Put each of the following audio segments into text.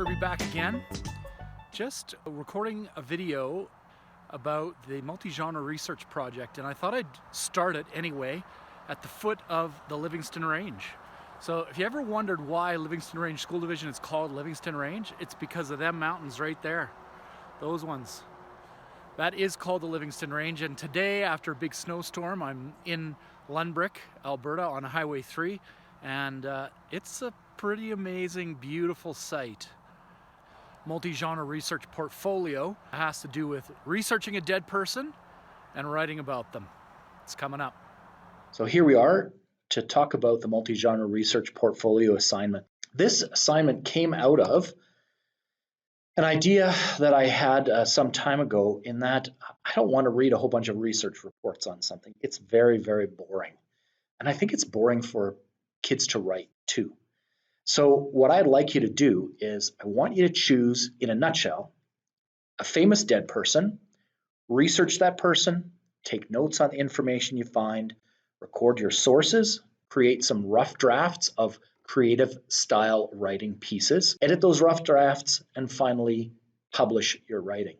MGRP back again. Just recording a video about the multi-genre research project, and I thought I'd start it anyway at the foot of the Livingston Range. So if you ever wondered why Livingston Range School Division is called Livingston Range, it's because of them mountains right there. Those ones. That is called the Livingston Range, and today, after a big snowstorm, I'm in Lundbrick, Alberta on Highway 3, and it's a pretty amazing, beautiful site. Multi-genre research portfolio has to do with researching a dead person and writing about them. It's coming up. So here we are to talk about the multi-genre research portfolio assignment. This assignment came out of an idea that I had some time ago, in that I don't want to read a whole bunch of research reports on something. It's very, very boring. And I think it's boring for kids to write too. So what I'd like you to do is I want you to choose, in a nutshell, a famous dead person, research that person, take notes on the information you find, record your sources, create some rough drafts of creative style writing pieces, edit those rough drafts, and finally publish your writing.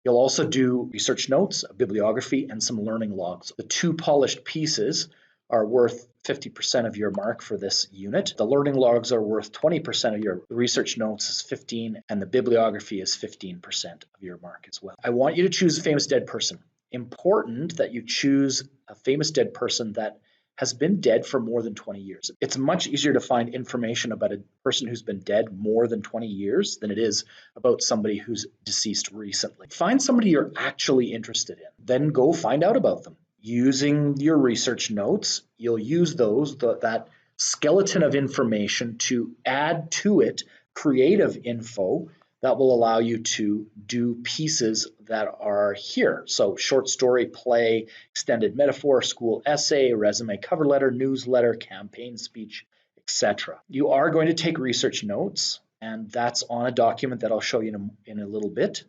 You'll also do research notes, a bibliography, and some learning logs. The two polished pieces are worth 50% of your mark for this unit. The learning logs are worth 20% of your research notes is 15, and the bibliography is 15% of your mark as well. I want you to choose a famous dead person. Important that you choose a famous dead person that has been dead for more than 20 years. It's much easier to find information about a person who's been dead more than 20 years than it is about somebody who's deceased recently. Find somebody you're actually interested in, then go find out about them. Using your research notes, you'll use that skeleton of information to add to it creative info that will allow you to do pieces that are here. So short story, play, extended metaphor, school essay, resume, cover letter, newsletter, campaign speech, etc. You are going to take research notes, and that's on a document that I'll show you in a little bit.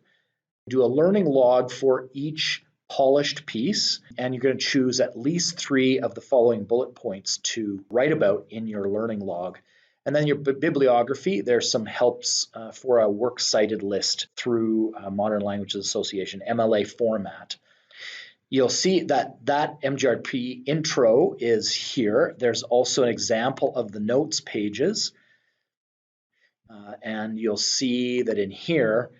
Do a learning log for each polished piece, and you're going to choose at least 3 of the following bullet points to write about in your learning log. And then your bibliography, there's some helps for a works cited list through Modern Languages Association, MLA format. You'll see that MGRP intro is here. There's also an example of the notes pages. And you'll see that in here,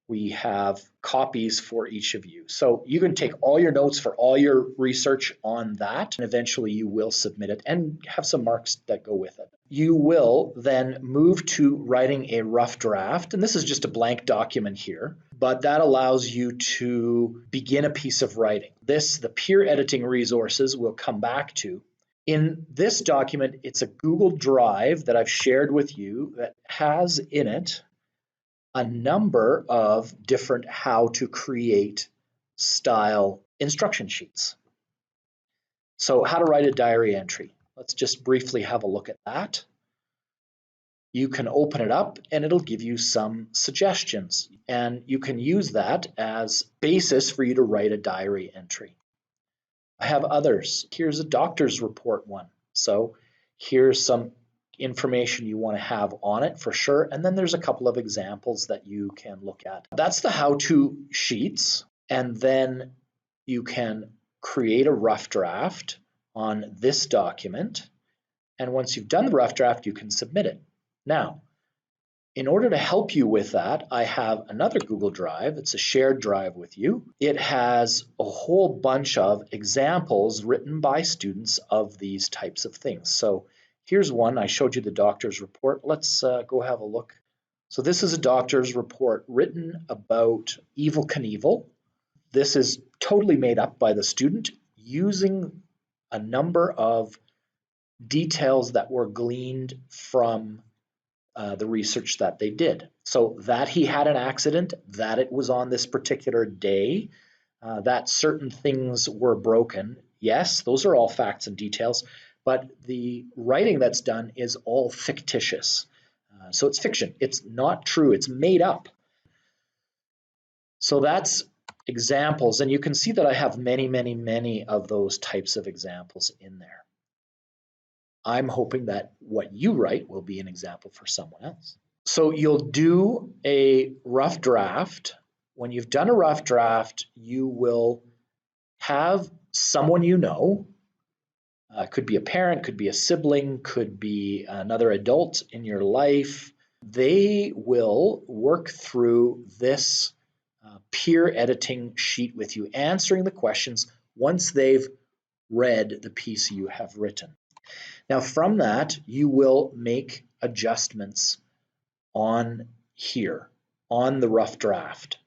we have copies for each of you. So you can take all your notes for all your research on that, and eventually you will submit it and have some marks that go with it. You will then move to writing a rough draft, and this is just a blank document here, but that allows you to begin a piece of writing. The peer editing resources we'll come back to. In this document, it's a Google Drive that I've shared with you that has in it a number of different how to create style instruction sheets. So how to write a diary entry. Let's just briefly have a look at that. You can open it up and it'll give you some suggestions, and you can use that as basis for you to write a diary entry. I have others. Here's a doctor's report one. So here's some information you want to have on it for sure. And then there's a couple of examples that you can look at. That's the how-to sheets. And then you can create a rough draft on this document. And once you've done the rough draft, you can submit it. Now, in order to help you with that, I have another Google Drive. It's a shared drive with you. It has a whole bunch of examples written by students of these types of things. So here's one. I showed you the doctor's report. Let's go have a look. So this is a doctor's report written about Evel Knievel. This is totally made up by the student using a number of details that were gleaned from the research that they did. So that he had an accident, that it was on this particular day, that certain things were broken. Yes, those are all facts and details, but the writing that's done is all fictitious. So it's fiction. It's not true. It's made up. So that's examples, and you can see that I have many, many, many of those types of examples in there. I'm hoping that what you write will be an example for someone else. So you'll do a rough draft. When you've done a rough draft, you will have someone you know, could be a parent, could be a sibling, could be another adult in your life. They will work through this peer editing sheet with you, answering the questions once they've read the piece you have written. Now, from that, you will make adjustments on here, on the rough draft.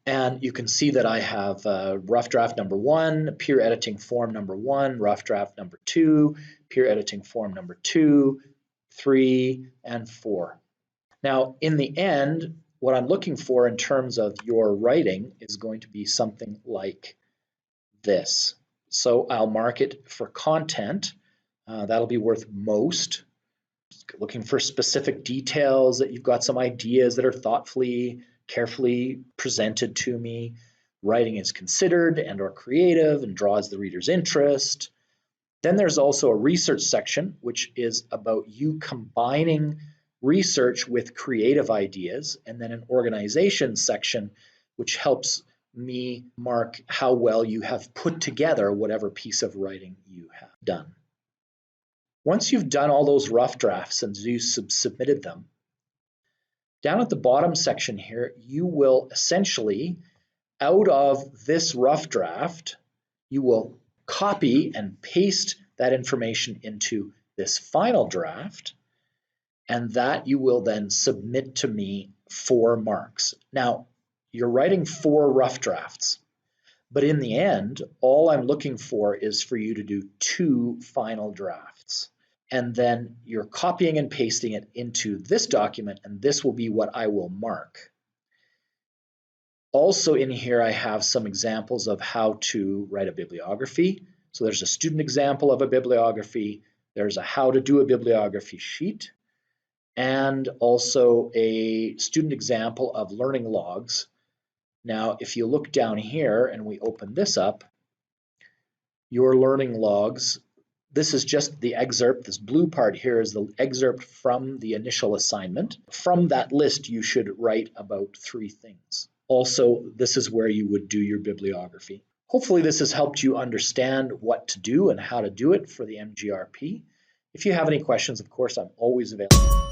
And you can see that I have rough draft number 1, peer editing form number 1, rough draft number 2, peer editing form number 2, 3, and 4. Now, in the end, what I'm looking for in terms of your writing is going to be something like this. So I'll mark it for content. That'll be worth most. Looking for specific details, that you've got some ideas that are thoughtfully, carefully presented to me. Writing is considered and or creative and draws the reader's interest. Then there's also a research section, which is about you combining research with creative ideas, and then an organization section, which helps me mark how well you have put together whatever piece of writing you have done. Once you've done all those rough drafts and you submitted them, down at the bottom section here, you will essentially, out of this rough draft, you will copy and paste that information into this final draft, and that you will then submit to me for marks. Now, you're writing 4 rough drafts, but in the end, all I'm looking for is for you to do 2 final drafts. And then you're copying and pasting it into this document, and this will be what I will mark. Also in here, I have some examples of how to write a bibliography. So there's a student example of a bibliography, there's a how to do a bibliography sheet, and also a student example of learning logs. Now, if you look down here and we open this up, your learning logs, this is just the excerpt. This blue part here is the excerpt from the initial assignment. From that list, you should write about 3 things. Also, this is where you would do your bibliography. Hopefully this has helped you understand what to do and how to do it for the MGRP. If you have any questions, of course, I'm always available.